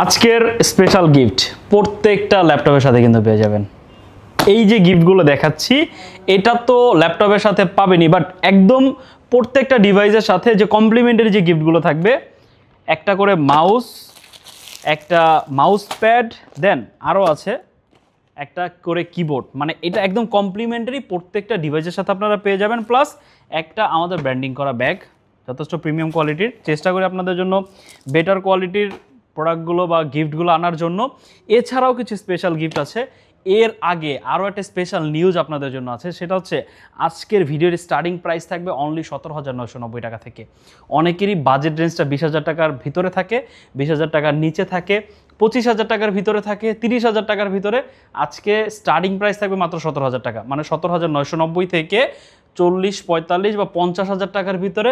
আজকের special gift প্রত্যেকটা ল্যাপটপের সাথে কিন্তু পেয়ে যাবেন। এই যে গিফটগুলো দেখাচ্ছি এটা তো ল্যাপটপের সাথে পাবেনই, বাট একদম প্রত্যেকটা ডিভাইসের সাথে যে কমপ্লিমেন্টারি যে গিফটগুলো থাকবে, একটা করে মাউস, একটা মাউস প্যাড, দেন আরও আছে একটা করে কিবোর্ড। মানে এটা একদম কমপ্লিমেন্টারি প্রত্যেকটা ডিভাইসের সাথে আপনারা পেয়ে যাবেন। প্লাস একটা আমাদের ব্র্যান্ডিং করা ব্যাগ, যথেষ্ট প্রিমিয়াম কোয়ালিটির। চেষ্টা করি আপনাদের জন্য বেটার কোয়ালিটির প্রোডাক্টগুলো বা গিফটগুলো আনার জন্য। এছাড়াও কিছু স্পেশাল গিফট আছে। এর আগে আরও একটা স্পেশাল নিউজ আপনাদের জন্য আছে, সেটা হচ্ছে আজকের ভিডিওর স্টার্টিং প্রাইস থাকবে অনলি 17,990 টাকা থেকে। অনেকেরই বাজেট রেঞ্জটা 20,000 টাকার ভিতরে থাকে, 20,000 টাকার নিচে থাকে, 25,000 টাকার ভিতরে থাকে, 30,000 টাকার ভিতরে। আজকে স্টার্টিং প্রাইস থাকবে মাত্র 17,000 টাকা, মানে 17,990 থেকে 40, 45 বা 50,000 টাকার ভিতরে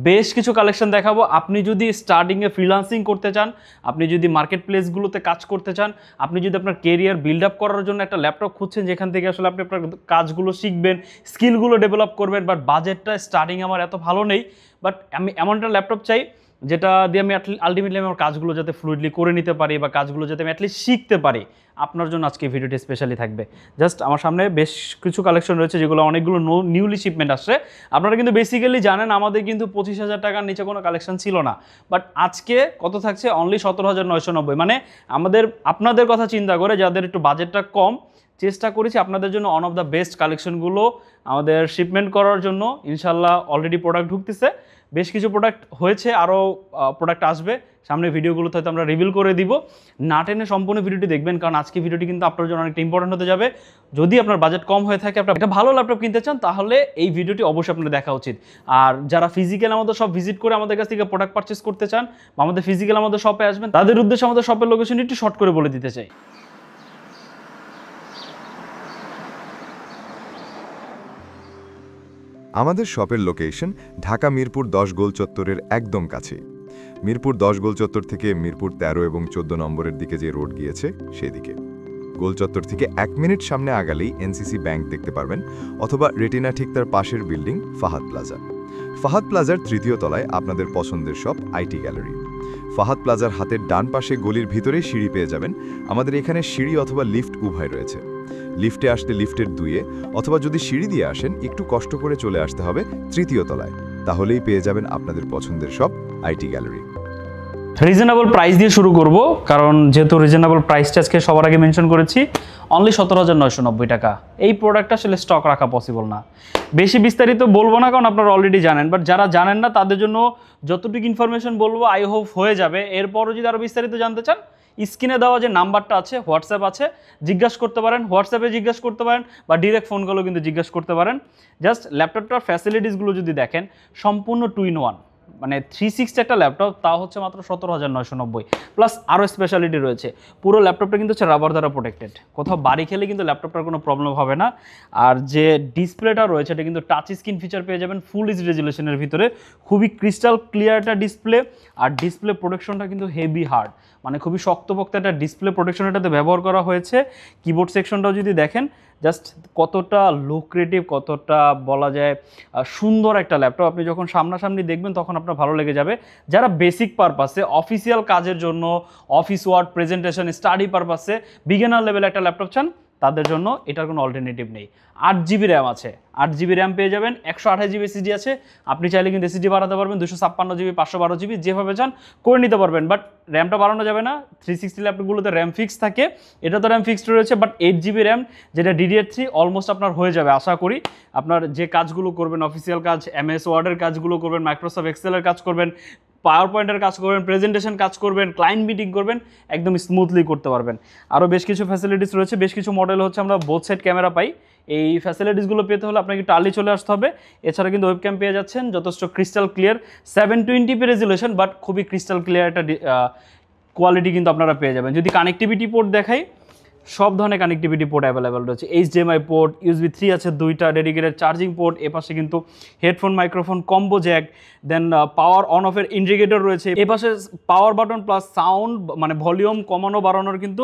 বেশ কিছু কালেকশন দেখাবো। আপনি যদি স্টার্টিংয়ে ফ্রিল্যান্সিং করতে চান, আপনি যদি মার্কেট প্লেসগুলোতে কাজ করতে চান, আপনি যদি আপনার কেরিয়ার বিল্ড আপ করার জন্য একটা ল্যাপটপ খুঁজছেন যেখান থেকে আসলে আপনি আপনার কাজগুলো শিখবেন, স্কিলগুলো ডেভেলপ করবেন, বাট বাজেটটা স্টার্টিং আমার এত ভালো নেই, বাট আমি এমন একটা ল্যাপটপ চাই যেটা দিয়ে আমি আলটিমেটলি আমার কাজগুলো যাতে ফ্লুইডলি করে নিতে পারি বা কাজগুলো যাতে আমি অ্যাটলিস্ট শিখতে পারি, আপনার জন্য আজকে ভিডিওটি স্পেশালি থাকবে। জাস্ট আমার সামনে বেশ কিছু কালেকশন রয়েছে যেগুলো অনেকগুলো নিউলি শিপমেন্ট আসছে। আপনারা কিন্তু বেসিক্যালি জানেন আমাদের কিন্তু 25,000 টাকার নিচে কোনো কালেকশন ছিল না, বাট আজকে কত থাকছে অনলি 17,990। মানে আপনাদের কথা চিন্তা করে যাদের একটু বাজেটটা কম, চেষ্টা করেছি আপনাদের জন্য ওয়ান অফ দ্য বেস্ট কালেকশনগুলো আমাদের শিপমেন্ট করার জন্য। ইনশাল্লাহ অলরেডি প্রোডাক্ট ঢুকতেছে, বেশ কিছু প্রোডাক্ট হয়েছে, আরও প্রোডাক্ট আসবে সামনে ভিডিওগুলোতে, হয়তো আমরা রিভিল করে দিব। না টেনে সম্পূর্ণ ভিডিওটি দেখবেন, কারণ আজকে ভিডিওটি কিন্তু আপনার জন্য অনেকটা ইম্পর্টেন্ট হতে যাবে। যদি আপনার বাজেট কম হয়ে থাকে, আপনার একটা ভালো ল্যাপটপ কিনতে চান, তাহলে এই ভিডিওটি অবশ্যই আপনার দেখা উচিত। আর যারা ফিজিক্যাল আমাদের সব ভিজিট করে আমাদের কাছ থেকে প্রোডাক্ট পারচেস করতে চান বা আমাদের ফিজিক্যাল আমাদের শপে আসবেন, তাদের উদ্দেশ্যে আমাদের শপের লোকেশন একটু শর্ট করে বলে দিতে চাই। আমাদের শপের লোকেশন ঢাকা মিরপুর 10 গোল চত্বরের একদম কাছে। মিরপুর 10 গোল চত্বর থেকে মিরপুর 13 এবং 14 নম্বরের দিকে যে রোড গিয়েছে সেদিকে। গোল চত্বর থেকে 1 মিনিট সামনে আগালেই এনসিসি ব্যাংক দেখতে পারবেন, অথবা রেটিনা ঠিক তার পাশের বিল্ডিং ফাহাদ প্লাজা। ফাহাদ প্লাজার 3য় তলায় আপনাদের পছন্দের শপ আইটি গ্যালারি। ফাহাদ প্লাজার হাতের ডান পাশে গলির ভিতরেই সিঁড়ি পেয়ে যাবেন। আমাদের এখানে সিঁড়ি অথবা লিফট উভয় রয়েছে। লিফটে আসলে লিফটের 2-এ, অথবা যদি সিঁড়ি দিয়ে আসেন একটু কষ্ট করে চলে আসতে হবে 3য় তলায়, তাহলেই পেয়ে যাবেন আপনাদের পছন্দের shop IT gallery. Reasonable price দিয়ে শুরু করব, কারণ যেহেতু রিজনেবল প্রাইসটা আজকে সবার আগে মেনশন করেছি, অনলি 17,990 টাকা। এই প্রোডাক্টটা আসলে স্টক রাখা পসিবল না। বেশি বিস্তারিত বলবো না, কারণ আপনারা অলরেডি জানেন, বাট যারা জানেন না তাদের জন্য যতটুকু ইনফরমেশন বলবো আই হোপ হয়ে যাবে। এরপরও যদি আরও বিস্তারিত জানতে চান, স্ক্রিনে দেওয়া যে নাম্বারটা আছে, হোয়াটসঅ্যাপ আছে, জিজ্ঞাসা করতে পারেন, হোয়াটসঅ্যাপে জিজ্ঞাসা করতে পারেন বা ডিরেক্ট ফোন কলেও কিন্তু জিজ্ঞাসা করতে পারেন। জাস্ট ল্যাপটপটার ফ্যাসিলিটিসগুলো যদি দেখেন, সম্পূর্ণ 2-in-1, মানে 360 একটা ল্যাপটপ, তাও হচ্ছে মাত্র 17,990। প্লাস আরও স্পেশালিটি রয়েছে, পুরো ল্যাপটপটা কিন্তু হচ্ছে রাবার দ্বারা প্রোটেক্টেড, কোথাও বাড়ি খেলে কিন্তু ল্যাপটপটার কোনো প্রবলেম হবে না। আর যে ডিসপ্লেটা রয়েছে এটা কিন্তু টাচ স্ক্রিন ফিচার পেয়ে যাবেন ফুল এইচডি রেজুলেশনের ভিতরে, খুবই ক্রিস্টাল ক্লিয়ার একটা ডিসপ্লে। আর ডিসপ্লে প্রোটেকশনটা কিন্তু হেভি হার্ড, মানে খুবই শক্তপোক্ত একটা ডিসপ্লে প্রোটেকশন এটাতে ব্যবহার করা হয়েছে। কিবোর্ড সেকশনটাও যদি দেখেন, জাস্ট কতটা লুক্রেটিভ, কতটা বলা যায় সুন্দর একটা ল্যাপটপ। আপনি যখন সামনাসামনি দেখবেন তখন আপনার ভালো লেগে যাবে। যারা বেসিক পারপাসে, অফিসিয়াল কাজের জন্য, অফিস ওয়ার্ক, প্রেজেন্টেশন, স্টাডি পারপাসে বিগিনার লেভেলে একটা ল্যাপটপ চান, তাদের জন্য এটার কোনো অল্টারনেটিভ নেই। 8GB র্যাম আছে, 8GB র্যাম পেয়ে যাবেন, 128GB এসএসডি আছে। আপনি চাইলে কিন্তু এসএসডি বাড়াতে পারবেন, 256GB, 512GB, যেভাবে চান করে নিতে পারবেন। বাট র্যামটা বাড়ানো যাবে না। 360 ল্যাপটপগুলোতে র্যাম ফিক্স থাকে, এটা তো র্যাম ফিক্সড রয়েছে, বাট 8GB র্যাম যেটা DDR3 অলমোস্ট আপনার হয়ে যাবে আশা করি। আপনার যে কাজগুলো করবেন, অফিসিয়াল কাজ, MS ওয়ার্ডের কাজগুলো করবেন, মাইক্রোসফট এক্সেলের কাজ করবেন, পাওয়ার পয়েন্টের কাজ করবেন, প্রেজেন্টেশন কাজ করবেন, ক্লায়েন্ট মিটিং করবেন, একদম স্মুথলি করতে পারবেন। আরও বেশ কিছু ফ্যাসিলিটিস রয়েছে, বেশ কিছু মডেল হচ্ছে আমরা বোথ সাইড ক্যামেরা পাই। এই ফ্যাসিলিটিসগুলো পেতে হলে আপনাকে একটু আর্লি চলে আসতে হবে। এছাড়া কিন্তু ওয়েবক্যাম পেয়ে যাচ্ছেন, যথেষ্ট crystal clear, 720p resolution, but খুবই ক্রিস্টাল ক্লিয়ার একটা কোয়ালিটি কিন্তু আপনারা পেয়ে যাবেন। যদি কানেক্টিভিটি পোর্ট দেখাই, সব ধরনের কানেক্টিভিটি পোর্ট অ্যাভেলেবেল রয়েছে। HDMI পোর্ট, USB 3 আছে 2টা, ডেডিকেটেড চার্জিং পোর্ট, এপাশে কিন্তু headphone, microphone, combo jack, then power on অফের ইন্ডিকেটর রয়েছে। এপাশে পাওয়ার বাটন প্লাস সাউন্ড, মানে ভলিউম কমানো বাড়ানোর কিন্তু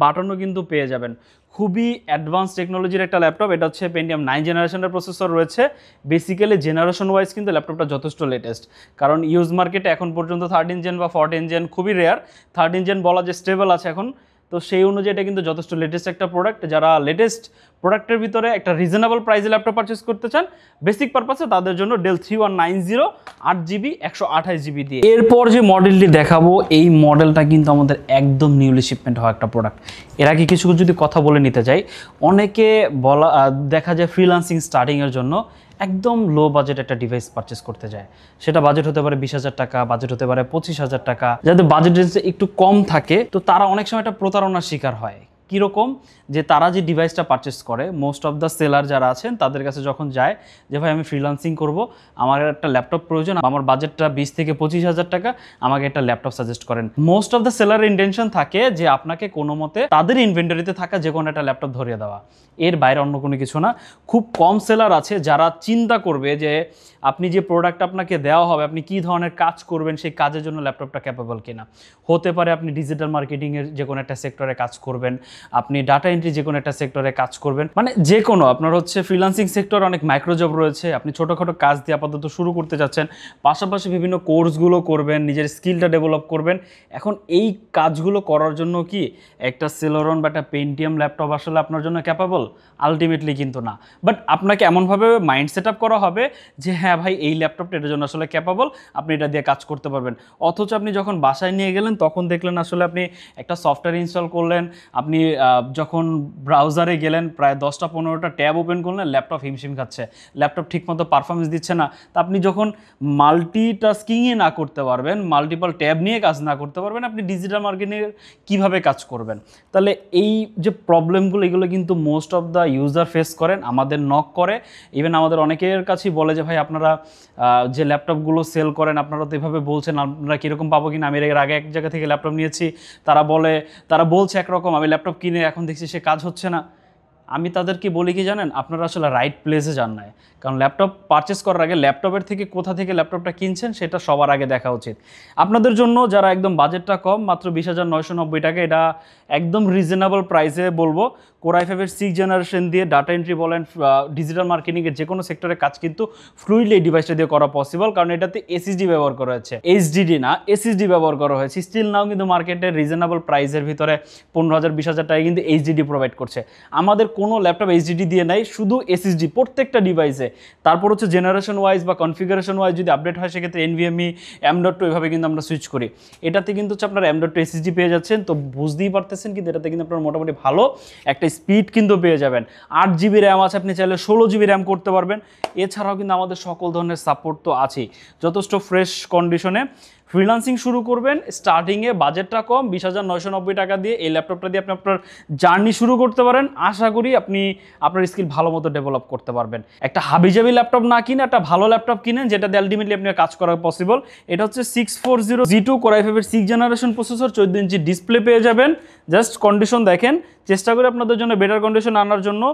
বাটনও কিন্তু পেয়ে যাবেন। খুবই অ্যাডভান্স টেকনোলজির একটা ল্যাপটপ। এটা হচ্ছে পেন্টিয়াম 9 জেনারেশনের প্রসেসর রয়েছে। বেসিক্যালি জেনারেশন ওয়াইজ কিন্তু ল্যাপটপটা যথেষ্ট লেটেস্ট, কারণ ইউজ মার্কেটে এখন পর্যন্ত 13 জেন বা 14 জেন খুবই রেয়ার। 13 জেন বলা যে স্টেবল আছে এখন, তো সেই অনুযায়ী এটা কিন্তু যথেষ্ট লেটেস্ট একটা প্রোডাক্ট। যারা লেটেস্ট প্রোডাক্টের ভিতরে একটা রিজনেবল প্রাইসে ল্যাপটপ পারচেস করতে চান বেসিক পারপাসে, তাদের জন্য ডেল 3190 8GB 128GB দিয়ে। এরপর যে মডেলটি দেখাবো এই মডেলটা কিন্তু আমাদের একদম নিউলি শিপমেন্ট হওয়া একটা প্রোডাক্ট। এর আগে কিছু যদি কথা বলে নিতে যাই, অনেকে বলা দেখা যায় ফ্রিল্যান্সিং স্টার্টিংয়ের জন্য একদম লো বাজেট একটা ডিভাইস পারচেস করতে যায়। সেটা বাজেট হতে পারে 20,000 টাকা, বাজেট হতে পারে 25,000 টাকা। যাদের বাজেট রেঞ্জে একটু কম থাকে তো তারা অনেক সময় একটা প্রতারণার শিকার হয়। কীরকম, যে তারা যে ডিভাইসটা পারচেস করে, মোস্ট অফ দ্য সেলার যারা আছেন তাদের কাছে যখন যায় যে ভাই আমি ফ্রিল্যান্সিং করব, আমার একটা ল্যাপটপ প্রয়োজন, আমার বাজেটটা 20 থেকে 25,000 টাকা, আমাকে একটা ল্যাপটপ সাজেস্ট করেন। মোস্ট অফ দ্য সেলারের ইন্টেনশন থাকে যে আপনাকে কোনো মতে তাদের ইনভেন্টরিতে থাকা যে কোনো একটা ল্যাপটপ ধরিয়ে দেওয়া, এর বাইরে অন্য কোনো কিছু না। খুব কম সেলার আছে যারা চিন্তা করবে যে আপনি যে প্রোডাক্ট আপনাকে দেওয়া হবে আপনি কী ধরনের কাজ করবেন, সেই কাজের জন্য ল্যাপটপটা ক্যাপেবল কিনা। হতে পারে আপনি ডিজিটাল মার্কেটিংয়ের যে কোনো একটা সেক্টরে কাজ করবেন, আপনি ডাটা এন্ট্রি যে কোনো একটা সেক্টরে কাজ করবেন, মানে যে কোনো আপনার হচ্ছে ফ্রিল্যান্সিং সেক্টর অনেক মাইক্রো জব রয়েছে, আপনি ছোটোখাটো কাজ দিয়ে আপাতত শুরু করতে যাচ্ছেন, পাশাপাশি বিভিন্ন কোর্সগুলো করবেন, নিজের স্কিলটা ডেভেলপ করবেন। এখন এই কাজগুলো করার জন্য কি একটা সেলোরন বা একটা পেন্টিয়াম ল্যাপটপ আসলে আপনার জন্য ক্যাপেবল? আলটিমেটলি কিন্তু না। বাট আপনাকে এমনভাবে মাইন্ড সেট আপ করা হবে যে হ্যাঁ ভাই এই ল্যাপটপটা এটার জন্য আসলে ক্যাপেবল, আপনি এটা দিয়ে কাজ করতে পারবেন। অথচ আপনি যখন বাসায় নিয়ে গেলেন তখন দেখলেন আসলে আপনি একটা সফটওয়্যার ইনস্টল করলেন, আপনি যখন ব্রাউজারে গেলেন প্রায় 10টা 15টা ট্যাব ওপেন করলেন, ল্যাপটপ হিমশিম খাচ্ছে, ল্যাপটপ ঠিকমতো পারফরমেন্স দিচ্ছে না। তা আপনি যখন মাল্টিটাস্কিংই না করতে পারবেন, মাল্টিপল ট্যাব নিয়ে কাজ না করতে পারবেন, আপনি ডিজিটাল মার্কেটিংয়ে কীভাবে কাজ করবেন? তাহলে এই যে প্রবলেমগুলো এগুলো কিন্তু most of the user face করেন, আমাদের নক করে, ইভেন আমাদের অনেকের কাছেই বলে যে ভাই আপনারা যে ল্যাপটপগুলো সেল করেন আপনারা তো এভাবে বলছেন, আপনারা কীরকম পাবো কিনা, আমি এর আগে এক জায়গা থেকে ল্যাপটপ নিয়েছি, তারা বলছে একরকম, আমি ল্যাপটপ কিনে এখন দেখছি সে কাজ হচ্ছে না। আমি তাদেরকে বলি কি জানেন, আপনারা আসলে রাইট প্লেসে যান নাই। কারণ ল্যাপটপ পারচেস করার আগে ল্যাপটপের থেকে কোথা থেকে ল্যাপটপটা কিনছেন সেটা সবার আগে দেখা উচিত। আপনাদের জন্য যারা একদম বাজেটটা কম, মাত্র 20,990 টাকা, এটা একদম রিজনেবল প্রাইসে বলবো। কোর i5-এর 6 জেনারেশন দিয়ে ডাটা এন্ট্রি বলেন, ডিজিটাল মার্কেটিংয়ের যে কোনো সেক্টরে কাজ কিন্তু ফ্লুইডলি এই ডিভাইসটা দিয়ে করা পসিবল, কারণ এটাতে এসএসডি ব্যবহার করা হয়েছে, এইচডিডি না এসএসডি ব্যবহার করা হয়েছে। স্টিল নাও কিন্তু মার্কেটের রিজনেবল প্রাইসের ভিতরে 15,000 20,000 টাকা কিন্তু এইচডিডি প্রোভাইড করছে। আমাদের কোনো ল্যাপটপ এইচডিডি দিয়ে নাই, শুধু এসএসডি প্রত্যেকটা ডিভাইসে। তারপর হচ্ছে জেনারেশন ওয়াইজ বা কনফিগারেশন ওয়াইজ যদি আপডেট হয় সেক্ষেত্রে NVMe M.2 এভাবে কিন্তু আমরা সুইচ করি। এটাতে কিন্তু হচ্ছে আপনার M.2 এসএসডি পেয়ে যাচ্ছেন, তো বুঝতেই পারতেছেন কিন্তু এটাতে কিন্তু আপনার মোটামুটি ভালো একটা স্পিড কিন্তু পেয়ে যাবেন। 8GB র্যাম আছে, আপনি চাইলে 16GB র্যাম করতে পারবেন। এছাড়াও কিন্তু আমাদের সকল ধরনের সাপোর্ট তো আছেই, যথেষ্ট ফ্রেশ কন্ডিশনে। ফ্রিল্যান্সিং শুরু করবেন, স্টার্টিংয়ে বাজেটটা কম 20,990 টাকা দিয়ে এই ল্যাপটপটা দিয়ে আপনি আপনার জার্নি শুরু করতে পারেন। আশা করি আপনি আপনার স্কিল ভালো মতো ডেভেলপ করতে পারবেন। একটা হাবিজাবি ল্যাপটপ না কিনে একটা ভালো ল্যাপটপ কিনেন, যেটা দিয়ে আলটিমেটলি আপনি কাজ করা পসিবল। এটা হচ্ছে 640 G2 core i5-এর 6 generation processor, 14 inch display পেয়ে যাবেন। জাস্ট কন্ডিশন দেখেন, চেষ্টা করি আপনাদের জন্য বেটার কন্ডিশন আনার জন্য।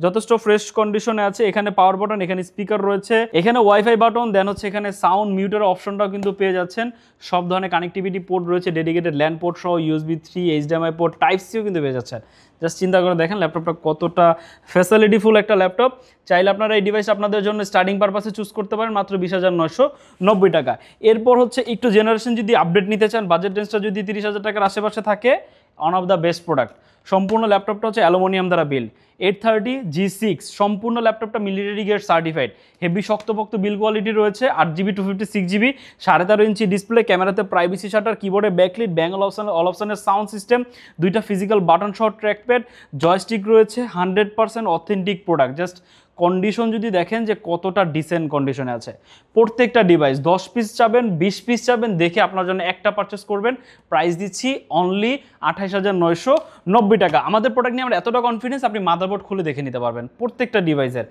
যথেষ্ট ফ্রেশ কন্ডিশনে আছে। এখানে পাওয়ার বাটন, এখানে স্পিকার রয়েছে, এখানে ওয়াইফাই বাটন, দেন হচ্ছে এখানে সাউন্ড মিউটের অপশনটাও কিন্তু পেয়ে যাচ্ছেন। সব ধরনের কানেক্টিভিটি পোর্ট রয়েছে, ডেডিকেটেড ল্যান পোর্ট সহ USB 3 HDMI পোর্ট Type-Cও কিন্তু পেয়ে যাচ্ছেন। জাস্ট চিন্তা করে দেখেন ল্যাপটপটা কতটা ফ্যাসিলিটিফুল একটা ল্যাপটপ। চাইলে আপনারা এই ডিভাইস আপনাদের জন্য স্টার্টিং পারপাসে চুজ করতে পারেন মাত্র 20,990 টাকা। এরপর হচ্ছে একটু জেনারেশন যদি আপডেট নিতে চান, বাজেট রেঞ্জটা যদি 30,000 টাকার আশেপাশে থাকে, one of the best product. সম্পূর্ণ ল্যাপটপটা হচ্ছে অ্যালুমিনিয়াম দ্বারা বিল্ড, 830 G6, সম্পূর্ণ ল্যাপটপটা মিলিটারি গ্রেড সার্টিফাইড, হেভি শক্তপোক্ত বিল কোয়ালিটি রয়েছে, 8GB 256GB, 13.5 ইঞ্চি ডিসপ্লে, ক্যামেরাতে প্রাইভেসি শাটার, কিবোর্ডে ব্যাকলিট, ব্যাঙ্গ অল অপশনের সাউন্ড সিস্টেম, দুইটা ফিজিক্যাল বাটন সহ ট্র্যাকপ্যাড, জয়স্টিক রয়েছে। 100% অথেন্টিক প্রোডাক্ট। জাস্ট কন্ডিশন যদি দেখেন যে কতটা ডিসেন্ট কন্ডিশনে আছে। প্রত্যেকটা ডিভাইস 10 পিস চাবেন, 20 পিস চাবেন, দেখে আপনার জন্য একটা পারচেস করবেন। প্রাইস দিচ্ছি অনলি 28,990 টাকা। আমাদের প্রোডাক্ট নিয়ে আমরা এতটা কনফিডেন্স, আপনি মাদারবোর্ড খুলে দেখে নিতে পারবেন প্রত্যেকটা ডিভাইসের।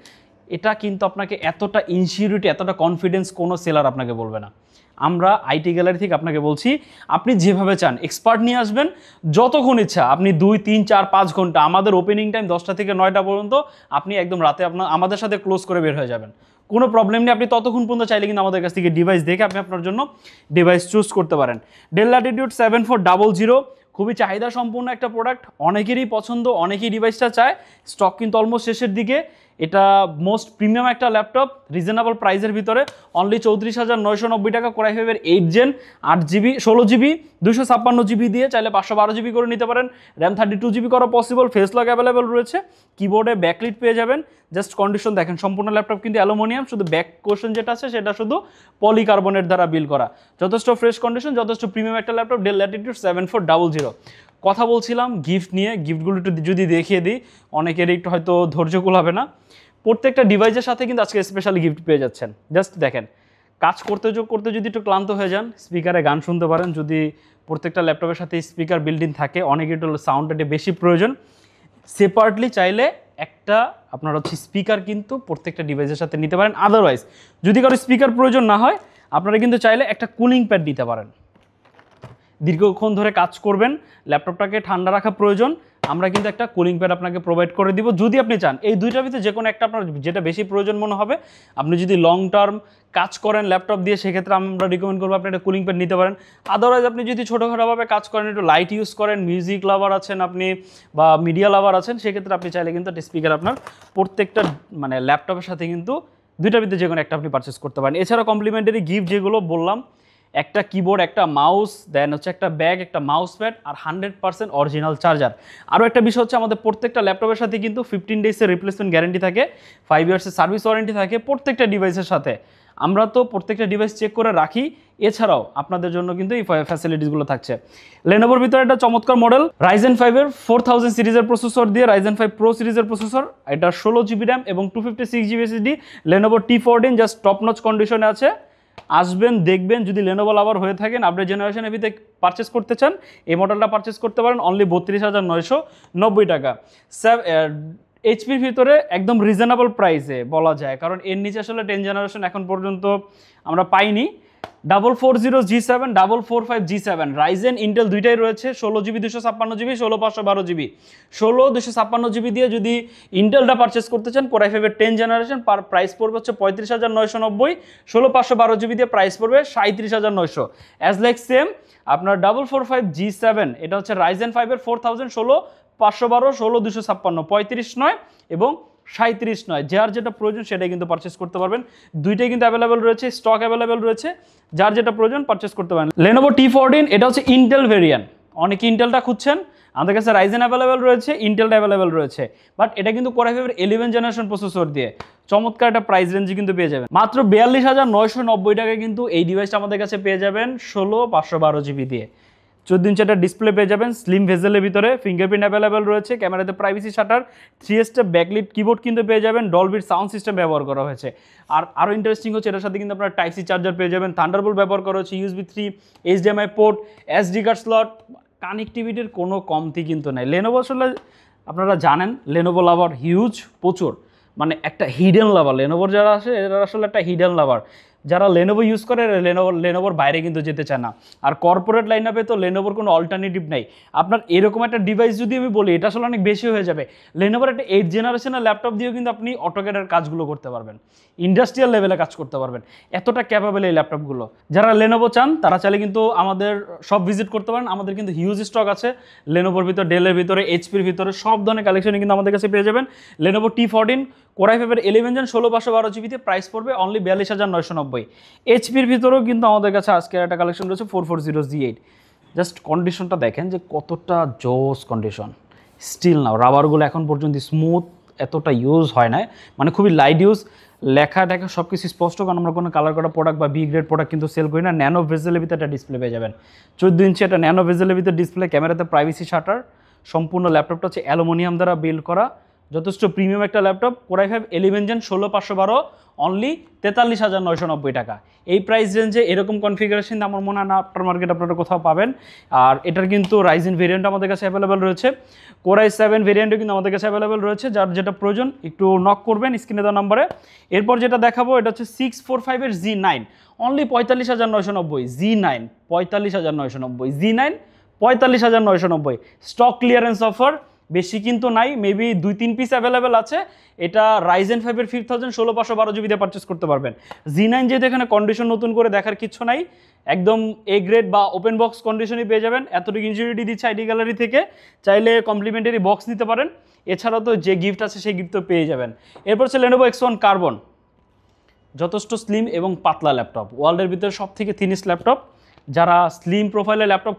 এটা কিন্তু আপনাকে এতটা ইনসিকিউরিটি, এতটা কনফিডেন্স কোনো সেলার আপনাকে বলবে না। আমরা আইটি গ্যালারি থেকে আপনাকে বলছি, আপনি যেভাবে চান এক্সপার্ট নিয়ে আসবেন, যতক্ষণ ইচ্ছা আপনি 2, 3, 4, 5 ঘন্টা, আমাদের ওপেনিং টাইম 10টা থেকে 9টা পর্যন্ত, আপনি একদম রাতে আমাদের সাথে ক্লোজ করে বের হয়ে যাবেন, কোনো প্রবলেম নেই। আপনি ততক্ষণ পর্যন্ত চাইলে কিন্তু আমাদের কাছ থেকে ডিভাইস দেখে আপনি আপনার জন্য ডিভাইস চুজ করতে পারেন। ডেল ল্যাটিটিউড 7400 খুবই চাহিদা সম্পূর্ণ একটা প্রোডাক্ট, অনেকেরই পছন্দ, অনেকেই ডিভাইসটা চায়। স্টক কিন্তু অলমোস্ট শেষের দিকে। এটা মোস্ট প্রিমিয়াম একটা ল্যাপটপ, রিজনেবল প্রাইসের ভিতরে, অনলি 34,990 টাকা, কোরাই ফাইভের 8 জেন 8GB 16GB 256GB দিয়ে চাইলে 512GB করে নিতে পারেন। র্যাম 32GB করা পসিবল, ফেস লক অ্যাভেলেবেল রয়েছে, কিবোর্ডে ব্যাকলিট পেয়ে যাবেন। জাস্ট কন্ডিশন দেখেন, সম্পূর্ণ ল্যাপটপ কিন্তু অ্যালুমিনিয়াম, শুধু ব্যাক কোশন যেটা আছে সেটা শুধু পলিকার্বনেট দ্বারা বিল করা। যথেষ্ট ফ্রেশ কন্ডিশন, যথেষ্ট প্রিমিয়াম একটা ল্যাপটপ, ডেল ল্যাটিটিউড 7400। কথা বলছিলাম গিফট নিয়ে, গিফটগুলো একটু যদি দেখিয়ে দিই, অনেকের একটু হয়তো ধৈর্য কুলাবে না। প্রত্যেকটা ডিভাইসের সাথে কিন্তু আজকে স্পেশালি গিফট পেয়ে যাচ্ছেন। জাস্ট দেখেন, কাজ করতে করতে যদি একটু ক্লান্ত হয়ে যান, স্পিকারে গান শুনতে পারেন। যদি প্রত্যেকটা ল্যাপটপের সাথে স্পিকার বিল্ডিং থাকে, অনেকে একটু সাউন্ডটা বেশি প্রয়োজন, সেপারেটলি চাইলে একটা আপনার হচ্ছে স্পিকার কিন্তু প্রত্যেকটা ডিভাইসের সাথে নিতে পারেন। আদারওয়াইজ যদি কারো স্পিকার প্রয়োজন না হয়, আপনারা কিন্তু চাইলে একটা কুলিং প্যাড নিতে পারেন। দীর্ঘক্ষণ ধরে কাজ করবেন, ল্যাপটপটাকে ঠান্ডা রাখা প্রয়োজন, আমরা কিন্তু একটা কুলিং প্যাড আপনাকে প্রোভাইড করে দিব। যদি আপনি চান এই দুইটার ভিতরে যে কোনো একটা আপনার যেটা বেশি প্রয়োজন মনে হবে, আপনি যদি লং টার্ম কাজ করেন ল্যাপটপ দিয়ে, সেক্ষেত্রে আমরা রিকমেন্ড করবো আপনি একটা কুলিং প্যাড নিতে পারেন। আদারওয়াইজ আপনি যদি ছোটোখাটোভাবে কাজ করেন, একটু লাইট ইউজ করেন, মিউজিক লাভার আছেন আপনি বা মিডিয়া লাভার আছেন, সেক্ষেত্রে আপনি চাইলে কিন্তু একটা স্পিকার আপনার প্রত্যেকটা মানে ল্যাপটপের সাথে কিন্তু দুইটার ভিতরে যে কোনো একটা আপনি পারচেস করতে পারেন। এছাড়া কমপ্লিমেন্টারি গিফট যেগুলো বললাম, একটা কিবোর্ড, একটা মাউস, দেন হচ্ছে একটা ব্যাগ, একটা মাউস প্যাড আর 100% অরিজিনাল চার্জার। আরও একটা বিষয় হচ্ছে, আমাদের প্রত্যেকটা ল্যাপটপের সাথে কিন্তু 15 ডেজের রিপ্লেসমেন্ট গ্যারেন্টি থাকে, 5 ইয়ার্সের সার্ভিস ওয়ারেন্টি থাকে প্রত্যেকটা ডিভাইসের সাথে। আমরা তো প্রত্যেকটা ডিভাইস চেক করে রাখি, এছাড়াও আপনাদের জন্য কিন্তু এই ফ্যাসিলিটিসগুলো থাকছে। লেনোভোর ভিতরে একটা চমৎকার মডেল, রাইজেন 5-এর 4000 সিরিজের প্রসেসর দিয়ে, রাইজেন 5 প্রো সিরিজের প্রসেসর, এটা 16GB র্যাম এবং 256GB SSD, Lenovo T14, just top notch কন্ডিশনে আছে। আসবেন, দেখবেন, যদি লেনোভো লাভার হয়ে থাকেন, আপডেট জেনারেশনের ভিতরে পারচেস করতে চান, এই মডেলটা পারচেস করতে পারেন অনলি 32,990 টাকা। এইচপির ভিতরে একদম রিজনেবল প্রাইসে বলা যায়, কারণ এর নিচে আসলে 10 জেনারেশন এখন পর্যন্ত আমরা পাইনি। 440G7, 445G7, রাইজেন ইন্টেল দুইটাই রয়েছে, 16GB 256GB, 16/512GB। 16/256GB দিয়ে যদি ইন্টেলটা পারচেস করতে চান, কোরাই ফাইভের 10 জেনারেশন, পার প্রাইস পড়বে হচ্ছে 35,990। 16/512GB দিয়ে প্রাইস পড়বে 37,900। অ্যাজ লাইক সেম আপনার 445G7, এটা হচ্ছে রাইজেন 5-এর 4000, 16/512, 16/256, 35 নয় এবং 37 নয়, যার যেটা প্রয়োজন সেটাই কিন্তু পারচেস করতে পারবেন। দুইটাই কিন্তু অ্যাভেলেবেল রয়েছে, স্টক অ্যাভেলেবেল রয়েছে, যার যেটা প্রয়োজন পারচেস করতে পারেন। লেনোভো T14, এটা হচ্ছে ইন্টেল ভেরিয়েন্ট, অনেকে ইন্টেলটা খুঁজছেন, আমাদের কাছে রাইজেন অ্যাভেলেবেল রয়েছে, ইন্টেলটা অ্যাভেলেবেল রয়েছে, বাট এটা কিন্তু কোরাই ফাইভের 11 জেনারেশন প্রসেসর দিয়ে চমৎকার একটা প্রাইস রেঞ্জে কিন্তু পেয়ে যাবেন। মাত্র 42,990 টাকায় কিন্তু এই ডিভাইসটা আমাদের কাছে পেয়ে যাবেন 16/512GB দিয়ে। 14 ইঞ্চি একটা ডিসপ্লে পেয়ে যাবেন, স্লিম ভেজেলের ভিতরে, ফিঙ্গারপ্রিন্ট অ্যাভেলেবেল রয়েছে, ক্যামেরাতে privacy shutter, 3 step backlit keyboard কিন্তু পেয়ে যাবেন, ডলবির সাউন্ড সিস্টেম ব্যবহার করা হয়েছে। আর আরও ইন্টারেস্টিং হচ্ছে, এটার সাথে কিন্তু আপনারা টাইপ সি চার্জার পেয়ে যাবেন, থান্ডারবোল্ট ব্যবহার করা হচ্ছে, USB 3, HDMI port, SD card slot, কানেক্টিভিটির কোনো কমতি কিন্তু নাই। লেনোভো আসলে আপনারা জানেন, লেনোভো লাভার হিউজ, প্রচুর, মানে একটা হিডেন লাভার। লেনোভোর যারা আসে এরা আসলে একটা হিডেন লাভার, যারা লেনোভো ইউজ করে লেনোভোর বাইরে কিন্তু যেতে চায় না। আর কর্পোরেট লাইন আপে তো লেনোভোর কোনো অল্টারনেটিভ নেই। আপনার এরকম একটা ডিভাইস যদি আমি বলি, এটা আসলে অনেক বেশি হয়ে যাবে। লেনোভোর একটা 8 জেনারেশনের ল্যাপটপ দিয়েও কিন্তু আপনি অটোক্যাডের কাজগুলো করতে পারবেন, ইন্ডাস্ট্রিয়াল লেভেলে কাজ করতে পারবেন, এতটা ক্যাপাবল এই ল্যাপটপগুলো। যারা লেনোভো চান তারা চাইলে কিন্তু আমাদের সব ভিজিট করতে পারেন, আমাদের কিন্তু হিউজ স্টক আছে লেনোভোর ভিতরে, ডেলের ভিতরে, এইচপির ভিতরে, সব ধরনের কালেকশনই কিন্তু আমাদের কাছে পেয়ে যাবেন। লেনোভো T14, কোরাই ফাইভের 11 জেন, 16/512GB তে প্রাইস পড়বে অনলি 42,990। এইচপির ভিতরেও কিন্তু আমাদের কাছে আজকের একটা কালেকশন রয়েছে 440G8। জাস্ট কন্ডিশনটা দেখেন যে কতটা জোস কন্ডিশন, স্টিল নাও, রাবারগুলো এখন পর্যন্ত স্মুথ, এতটা ইউজ হয় না, মানে খুবই লাইট ইউজ, লেখা টেখা সব কিছু স্পষ্ট, কারণ আমরা কোনো কালার করা প্রোডাক্ট বা বি গ্রেড প্রোডাক্ট কিন্তু সেল করি না। ন্যানো ভেজেলের ভিতরে একটা ডিসপ্লে পেয়ে যাবেন, 14 ইঞ্চি একটা ন্যানো ভেজেলের ভিতরে ডিসপ্লে, ক্যামেরাতে প্রাইভেসি শাটার, সম্পূর্ণ ল্যাপটপটা হচ্ছে অ্যালুমিনিয়াম দ্বারা বিল্ড করা, যথেষ্ট প্রিমিয়াম একটা laptop. Core i five 11 gen, 16/512, only 43,990 টাকা। এই প্রাইস রেঞ্জে এরকম কনফিগারেশন আমার মনে হয় না আফটার মার্কেট আপনারা কোথাও পাবেন। আর এটার কিন্তু রাইজেন ভেরিয়েন্ট আমাদের কাছে অ্যাভেলেবেল রয়েছে, কোরাই 7 ভেরিয়েন্টও কিন্তু আমাদের কাছে অ্যাভেলেবেল রয়েছে, যার যেটা প্রয়োজন একটু নক করবেন স্ক্রিনে দেওয়া নাম্বারে। এরপর যেটা দেখাবো, এটা হচ্ছে 645-এর G9, only 45,990। G9 45,990, G9 45,990, stock clearance offer, বেশি কিন্তু নাই, মেবি 2-3 পিস অ্যাভেলেবেল আছে। এটা Ryzen 5-এর 5500 16512 জিবি দিয়ে পারচেস করতে পারবেন। Z9 যেহেতু এখানে কন্ডিশন নতুন করে দেখার কিছু নাই, একদম এ গ্রেড বা ওপেন বক্স কন্ডিশনই পেয়ে যাবেন। এতটুকু ইনজিউরিটি দিচ্ছে আইটি গ্যালারি থেকে, চাইলে কমপ্লিমেন্টারি বক্স নিতে পারেন। এছাড়াও তো যে গিফট আছে সেই গিফট তো পেয়ে যাবেন। এরপর হচ্ছে Lenovo X1 কার্বন, যথেষ্ট স্লিম এবং পাতলা ল্যাপটপ, ওয়ার্ল্ডের ভিতরে সব থেকে থিনিস্ট ল্যাপটপ। যারা স্লিম প্রোফাইলের ল্যাপটপ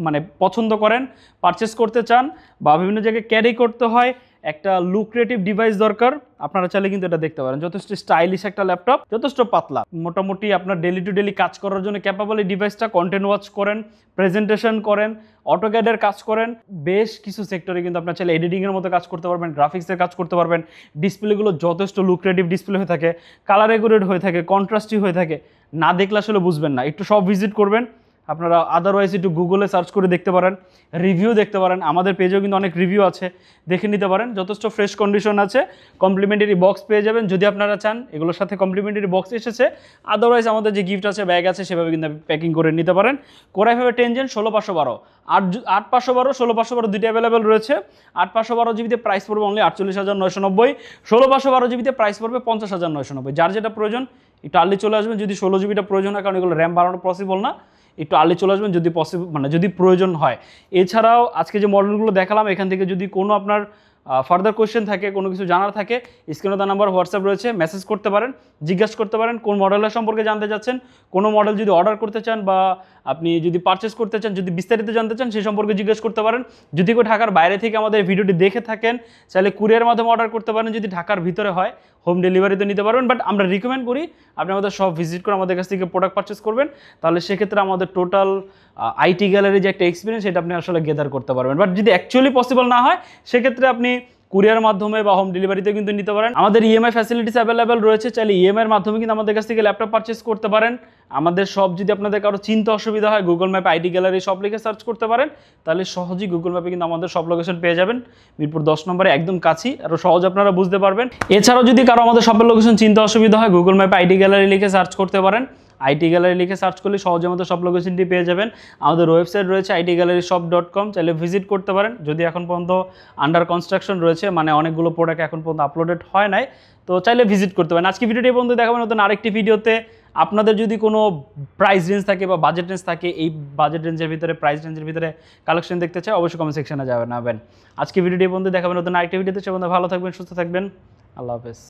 মানে পছন্দ করেন, পারচেস করতে চান বা বিভিন্ন জায়গায় ক্যারি করতে হয়, একটা লুক্রেটিভ ডিভাইস দরকার, আপনারা চাইলে কিন্তু এটা দেখতে পারেন। যথেষ্ট স্টাইলিশ একটা ল্যাপটপ, যথেষ্ট পাতলা, মোটামুটি আপনার ডেলি টু ডেলি কাজ করার জন্য ক্যাপাবল এই ডিভাইসটা। কন্টেন্ট ওয়াচ করেন, প্রেজেন্টেশন করেন, অটোক্যাডের কাজ করেন, বেশ কিছু সেক্টরে কিন্তু আপনার চাইলে এডিটিংয়ের মতো কাজ করতে পারবেন, গ্রাফিক্সের কাজ করতে পারবেন। ডিসপ্লেগুলো যথেষ্ট লুক্রেটিভ ডিসপ্লে হয়ে থাকে, কালার রেগুলেট হয়ে থাকে, কন্ট্রাস্টি হয়ে থাকে, না দেখলে আসলে বুঝবেন না। একটু সব ভিজিট করবেন আপনারা, আদারওয়াইজ একটু গুগলে সার্চ করে দেখতে পারেন, রিভিউ দেখতে পারেন। আমাদের পেজেও কিন্তু অনেক রিভিউ আছে, দেখে নিতে পারেন। যথেষ্ট ফ্রেশ কন্ডিশন আছে, কমপ্লিমেন্টারি বক্স পেয়ে যাবেন যদি আপনারা চান। এগুলোর সাথে কমপ্লিমেন্টারি বক্স এসেছে, আদারওয়াইজ আমাদের যে গিফট আছে, ব্যাগ আছে, সেভাবে কিন্তু প্যাকিং করে নিতে পারেন। Core i5 10 Gen 16512, 8512, 16512 দুইটা অ্যাভেলেবেল রয়েছে। 8512 জিবিতে প্রাইস পড়বে অনলি 48,990, 16512 জিবিতে প্রাইস পড়বে 50,990। যার যেটা প্রয়োজন একটু আর্লি চলে আসবেন, যদি 16 জিবিটা প্রয়োজন হয়, কারণ এগুলো র্যাম বাড়ানো পসিবল না। একটু আর্লি চলে আসবেন যদি পসিবল, মানে যদি প্রয়োজন হয়। এছাড়াও আজকে যে মডেলগুলো দেখালাম, এখান থেকে যদি কোনো আপনার ফার্দার কোয়েশ্চেন থাকে, কোনো কিছু জানার থাকে, স্ক্রিনে দেওয়া নাম্বার হোয়াটসঅ্যাপ রয়েছে, মেসেজ করতে পারেন, জিজ্ঞাসা করতে পারেন কোন মডেলের সম্পর্কে জানতে চাচ্ছেন, কোনো মডেল যদি অর্ডার করতে চান বা আপনি যদি পারচেস করতে চান, যদি বিস্তারিত জানতে চান, সেই সম্পর্কে জিজ্ঞেস করতে পারেন। যদি কেউ ঢাকার বাইরে থেকে আমাদের ভিডিওটি দেখে থাকেন, চাইলে কুরিয়ার মাধ্যমে অর্ডার করতে পারেন। যদি ঢাকার ভিতরে হয়, হোম ডেলিভারিতে নিতে পারবেন। বাট আমরা রিকমেন্ড করি আপনি আমাদের সব ভিজিট করে আমাদের কাছ থেকে প্রোডাক্ট পারচেস করবেন, তাহলে সেক্ষেত্রে আমাদের টোটাল আইটি গ্যালারি যে একটা এক্সপিরিয়েন্স, সেটা আপনি আসলে গেদার করতে পারবেন। বাট যদি অ্যাকচুয়ালি পসিবল না হয়, সেক্ষেত্রে আপনি কুরিয়ার মাধ্যমে বা হোম ডেলিভারিতে কিন্তু নিতে পারেন। আমাদের ইএমআই ফ্যাসিলিটিস অ্যাভেলেবেল রয়েছে, চাইলে ইএমআই এর মাধ্যমে কিন্তু আমাদের কাছ থেকে ল্যাপটপ পারচেস করতে পারেন। আমাদের সব যদি আপনাদের কারো চিন্তা অসুবিধা হয়, গুগল ম্যাপে আইটি গ্যালারি সব লিখে সার্চ করতে পারেন, তাহলে সহজেই গুগল ম্যাপে কিন্তু আমাদের সব লোকেশন পেয়ে যাবেন। মিরপুর 10 নম্বরে একদম কাছেই, আরও সহজ আপনারা বুঝতে পারবেন। এছাড়াও যদি কারো আমাদের সবের লোকেশন চিন্তা অসুবিধা হয়, গুগল ম্যাপে আইটি গ্যালারি লিখে সার্চ করতে পারেন। আইটি গ্যালারি লিখে সার্চ করলে সহজে আমাদের সব লোকেশনটি পেয়ে যাবেন। আমাদের ওয়েবসাইট রয়েছে itgalleryshop.com, চাইলে ভিজিট করতে পারেন। যদি এখন পর্যন্ত আন্ডার কনস্ট্রাকশন রয়েছে, মানে অনেকগুলো প্রোডাক্ট এখন পর্যন্ত আপলোডেড হয় নাই, তো চাইলে ভিজিট করতে পারেন। আজকে ভিডিওটি এই পর্যন্ত দেখাবেন, নতুন আরেকটি ভিডিওতে। আপনাদের যদি কোনো প্রাইস রেঞ্জ থাকে বা বাজেট রেঞ্জ থাকে, এই বাজেট রেঞ্জের ভিতরে, প্রাইস রেঞ্জের ভিতরে কালেকশন দেখতে চাই, অবশ্যই কমেন্ট সেকশনে জানাবেন। আজকে ভিডিওটি এই পর্যন্ত দেখাবেন, নতুন আরেকটি ভিডিওতে। সে পর্যন্ত ভালো থাকবেন, সুস্থ থাকবেন, আল্লাহ হাফেজ।